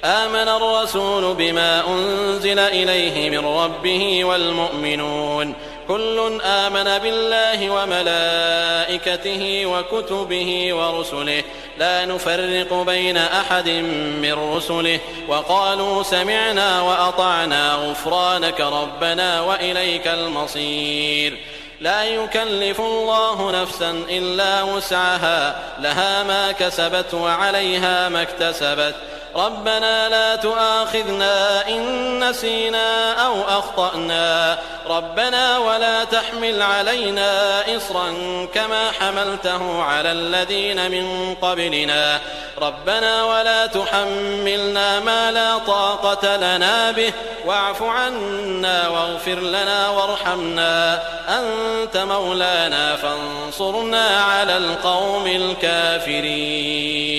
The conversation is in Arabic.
آمن الرسول بما أنزل إليه من ربه والمؤمنون كل آمن بالله وملائكته وكتبه ورسله لا نفرق بين أحد من رسله وقالوا سمعنا وأطعنا غفرانك ربنا وإليك المصير. لا يكلف الله نفسا إلا وسعها لها ما كسبت وعليها ما اكتسبت ربنا لا تؤاخذنا إن نسينا أو أخطأنا ربنا ولا تحمل علينا إصرا كما حملته على الذين من قبلنا ربنا ولا تحملنا ما لا طاقة لنا به واعف عنا واغفر لنا وارحمنا أنت مولانا فانصرنا على القوم الكافرين.